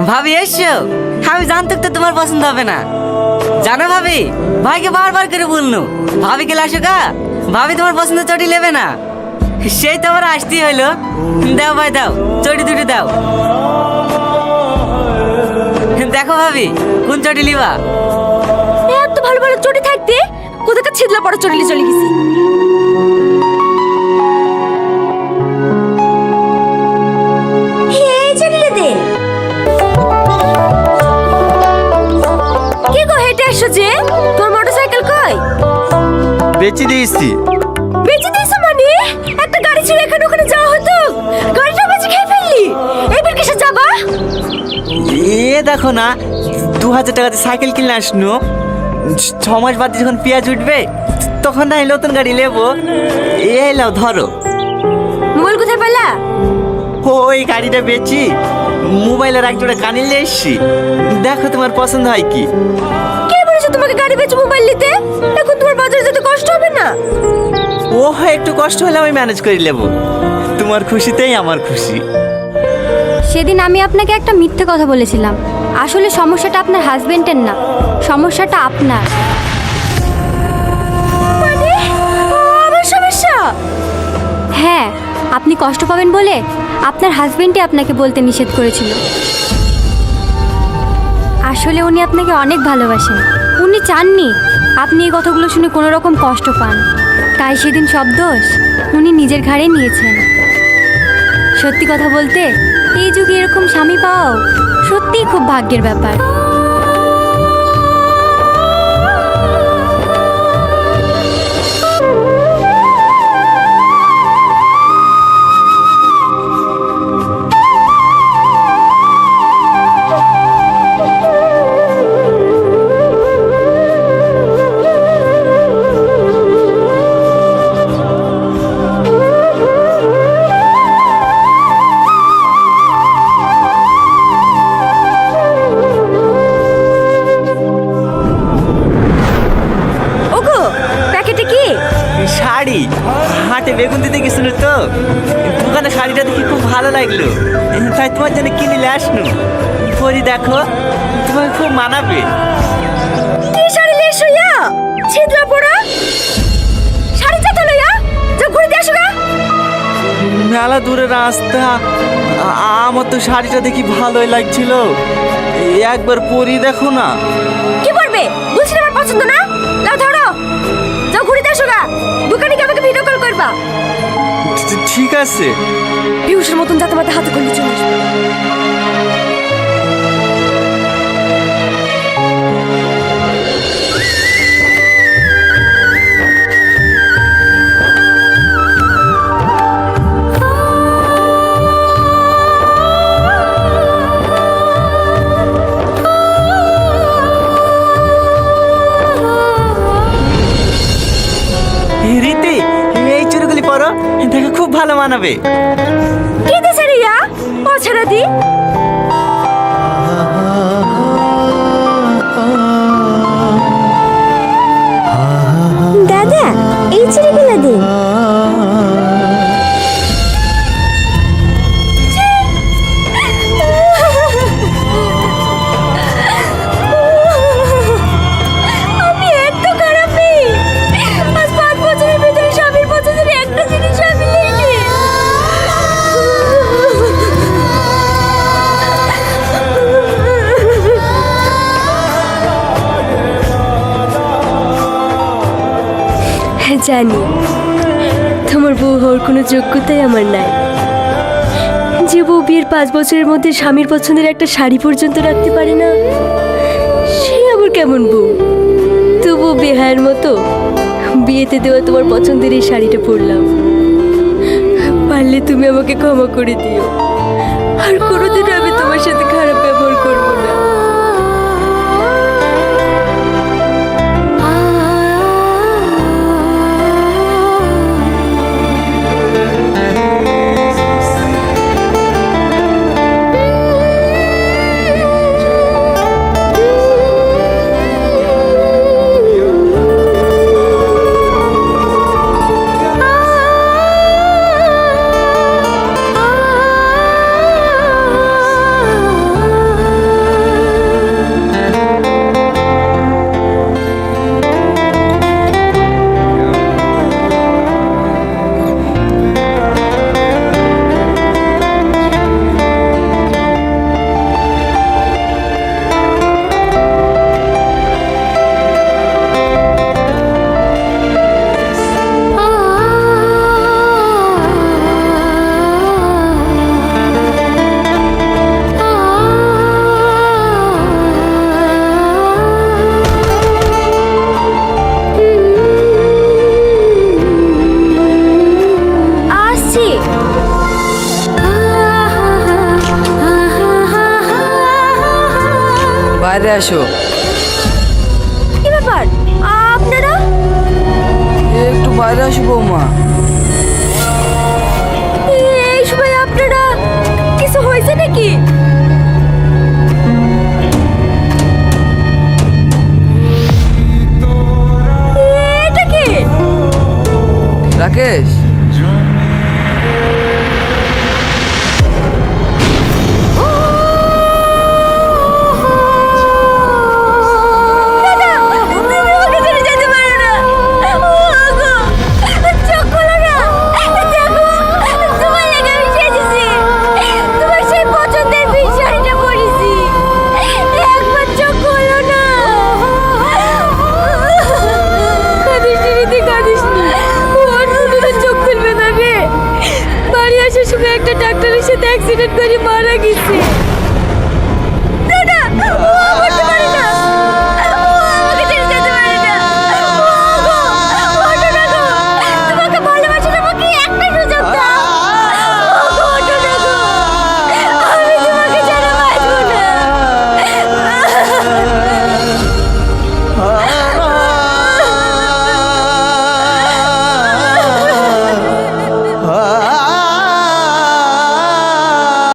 ভাবি এসছো? আমি জানতাম তো তোমার পছন্দ হবে না। জানো ভাবি, ভাইকে বারবার করে বলনু ভাবিকে লাসো গা, ভাবি তোমার পছন্দ চটি নেবে না। সেই তোমার আসতেই হইলো। দাও ভাই দাও, চটি দুটি দাও। দেখো ভাবি কোন চটি লিবা। এত ভালো ভালো চটি থাকতে কোথাকার ছিদলা পড়া চটি চলে গেছি। এই চলে দে। কি গো হেঁটে আসছো যে? তোর মোটরসাইকেল কই? বেচে দিয়েছি। বেচে দিয়েছো মানে? একটা গাড়ি ছিল এখানে ওখানে যাওয়া হতো, গাড়িটা বেচে খেয়ে ফেললি। এবার কিসে যাবা? এ দেখো না, 2000 টাকাতে সাইকেল কিনে আসনু। 6 মাস বাদে যখন পেঁয়াজ উঠবে তখন না নতুন গাড়ি নেবো। এই লাও ধরো। মোবাইল কোথায় পেলা? ওই গাড়িটা বেচি মোবাইলের এক জোড়া কানে নিয়ে এসছি। দেখো তোমার পছন্দ হয় কি। কে বলেছে তোমাকে গাড়ি বেচে মোবাইল নিতে? এখন তোমার বাজারে যেতে কষ্ট হবে না? ও হয় একটু কষ্ট হলে আমি ম্যানেজ করে নেবো। তোমার খুশিতেই আমার খুশি। সেদিন আমি আপনাকে একটা মিথ্যে কথা বলেছিলাম। আসলে সমস্যাটা আপনার হাজবেন্ডের না, সমস্যাটা আপনার। মানে আমার সমস্যা? হ্যাঁ, আপনি কষ্ট পাবেন বলে আপনার হাজবেন্ডই আপনাকে বলতে নিষেধ করেছিল। আসলে উনি আপনাকে অনেক ভালোবাসেন। উনি চাননি আপনি এই কথাগুলো শুনে কোনো রকম কষ্ট পান। তাই সেদিন সব দোষ উনি নিজের ঘাড়ে নিয়েছেন। সত্যি কথা বলতে এই যুগে এরকম স্বামী পাওয়াও সত্যিই খুব ভাগ্যের ব্যাপার। ওগো প্যাকেটে কি? শাড়ি হাটে বেগুন দিতে গেছিল তো, দোকানে শাড়িটা দেখি খুব ভালো লাগলো, তাই তোমার জন্য কিনে নিয়ে আসনু। পরি দেখো তোমাকে খুব মানাবে। কি শাড়ি লেস হইয়া ছিদ্রা পড়া শাড়ি চাতা লইয়া যা ঘুরে দিয়ে আসো গা। মেলা দূরে রাস্তা, আমার তো শাড়িটা দেখি ভালোই লাগছিল, একবার পরি দেখো না। কি করবে? বুঝছি আমার পছন্দ না। লাও ধরো, যাও ঘুরে দিয়ে আসো গা। দোকানে গিয়ে আমাকে ভিডিও কল করবা। ঠিক আছে। পিউষের মতন যাতে মাথা হাতে করলে চলে আসবে। রীতি এই চুড়িগুলি পরো, দেখো খুব ভালো মানাবে। কি দিছে রিয়া? ও ছেড়ে দি। দাদা এই চুড়িগুলো দিন। আমি এত খারাপ মেয়ে। আজ 5 বছরের ভিতরে স্বামীর পছন্দের একটা জিনিস আমি নিইনি। জানি তোমার বউ হওয়ার কোনো যোগ্যতাই আমার নাই। যে বউ বিয়ের 5 বছরের মধ্যে স্বামীর পছন্দের একটা শাড়ি পর্যন্ত রাখতে পারে না, সে আবার কেমন বউ? তবু বেহায়ের মতো বিয়েতে দেওয়া তোমার পছন্দের এই শাড়িটা পরলাম। পারলে তুমি আমাকে ক্ষমা করে দিও, আর কোনোদিন আমি তোমার সাথে খারাপ ব্যবহার করবো না। বাইরে আসো। কি ব্যাপার আপনারা? একটু বাইরে আসো বৌমা।